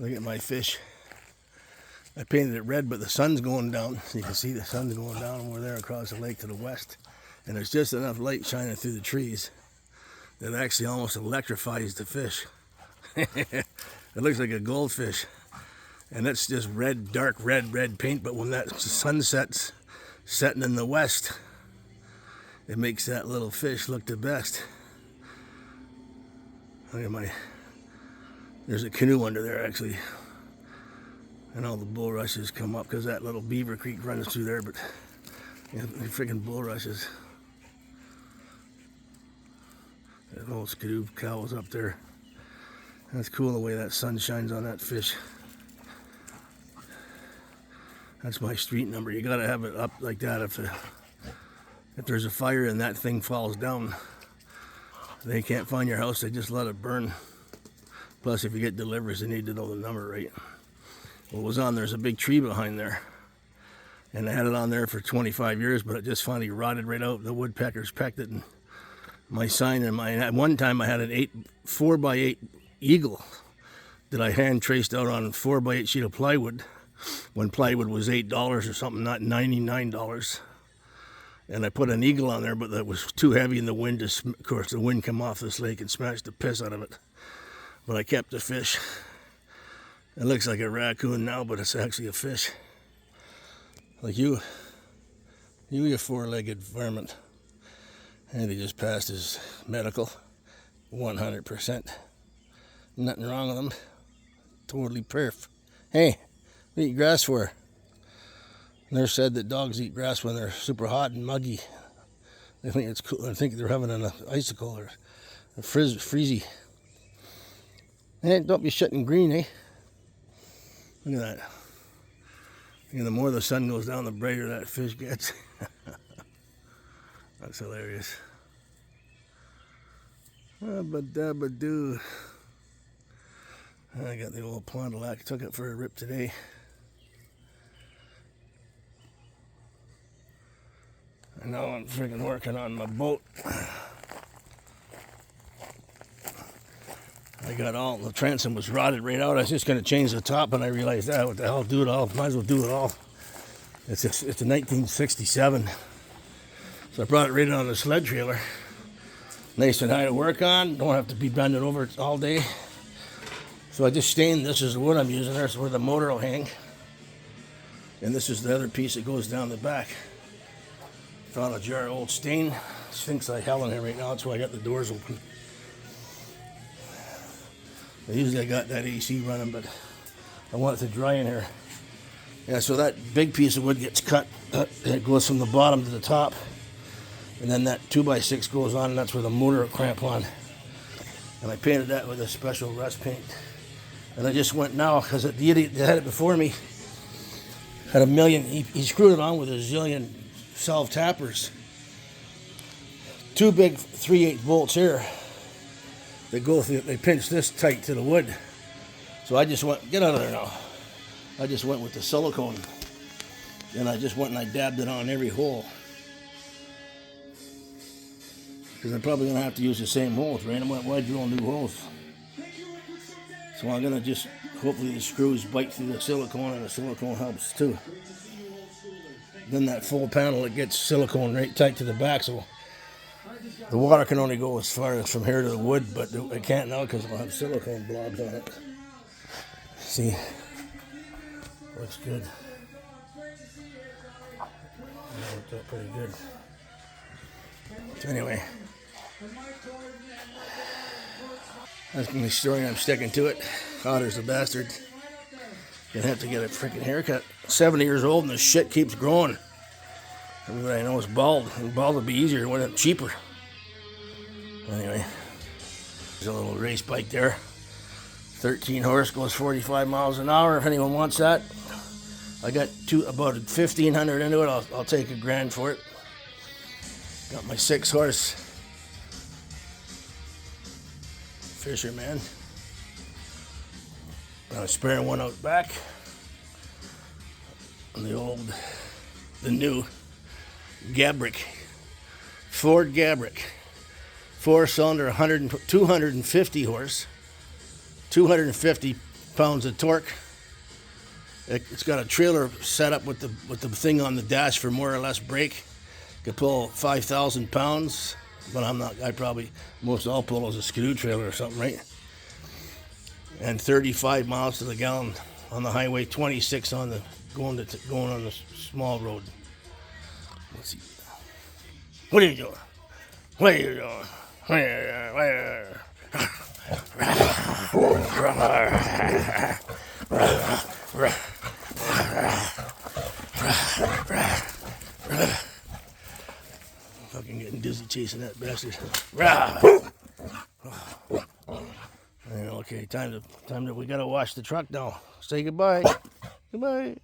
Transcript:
Look at my fish. I painted it red, but the sun's going down. So you can see the sun's going down, and we're there across the lake to the west. And there's just enough light shining through the trees that actually almost electrifies the fish. It looks like a goldfish. And that's just red, dark red paint. But when that sunset's setting in the west, it makes that little fish look the best. Look at there's a canoe under there actually. And all the bulrushes come up because that little Beaver Creek runs through there, but you know, the freaking bulrushes. That old skidoo cow's up there. That's cool the way that sun shines on that fish. That's my street number. You gotta have it up like that. If there's a fire and that thing falls down, they can't find your house. They just let it burn. Plus, if you get deliveries, they need to know the number right. What was on there's a big tree behind there, and I had it on there for 25 years, but it just finally rotted right out. The woodpeckers pecked it, and my sign and at one time I had an 4x8 eagle that I hand traced out on a 4x8 sheet of plywood when plywood was $8 or something, not $99. And I put an eagle on there, but that was too heavy in the wind. Of course, the wind came off this lake and smashed the piss out of it. But I kept the fish. It looks like a raccoon now, but it's actually a fish. Like you four-legged varmint. And he just passed his medical, 100%. Nothing wrong with him. Totally perf. Hey, what do you eat grass for? Nurse said that dogs eat grass when they're super hot and muggy. They think it's cool. I think they're having an icicle or a freezy. Hey, don't be shitting green, eh? Look at that. And the more the sun goes down, the brighter that fish gets. That's hilarious. Abba-dabba-doo. I got the old Pond du Lac. Took it for a rip today. And now I'm freaking working on my boat. I got all, the transom was rotted right out. I was just going to change the top, and I realized, what the hell, do it all. Might as well do it all. It's a 1967. So I brought it right on the sled trailer. Nice and high to work on. Don't have to be bending over it all day. So I just stained, this is the wood I'm using. There's where the motor will hang. And this is the other piece that goes down the back. Found a jar of old stain. Stinks like hell in here right now. That's why I got the doors open. Usually I got that AC running, but I want it to dry in here. Yeah, so that big piece of wood gets cut. It goes from the bottom to the top. And then that 2x6 goes on, and that's where the motor will cramp on. And I painted that with a special rust paint. And I just went now, because the idiot that had it before me had a million, he screwed it on with a zillion self-tappers. Two big 3/8 bolts here. They go through, they pinch this tight to the wood. So I just went, get out of there now. I just went with the silicone. And I just went and I dabbed it on every hole. Because I'm probably going to have to use the same holes, right? Why drill new holes? So I'm going to just, hopefully the screws bite through the silicone, and the silicone helps too. Then that full panel, it gets silicone right tight to the back, so the water can only go as far as from here to the wood, but it can't now because it'll have silicone blobs on it. See? Looks good. That worked out pretty good. So anyway, that's my story. I'm sticking to it. Otter's a bastard. Gonna have to get a freaking haircut. 70 years old and this shit keeps growing. Everybody I know is bald, and bald would be easier when it's cheaper. Anyway, there's a little race bike there. 13 horse, goes 45 miles an hour. If anyone wants that, I got about 1,500 into it. I'll take $1,000 for it. Got my 6 horse Fisherman. I'm sparing one out back. And the new Gabrick, Ford Gabrick, 4-cylinder, 250 horse, 250 pounds of torque. It's got a trailer set up with the thing on the dash for more or less brake. Could pull 5,000 pounds, but I'm not. Most I'll pull is a screw trailer or something, right? And 35 miles to the gallon on the highway, 26 on the going on the small road. Let's see. What are you doing? What are you doing? Fucking getting dizzy chasing that bastard. Okay, time to we gotta wash the truck now. Say goodbye. Goodbye.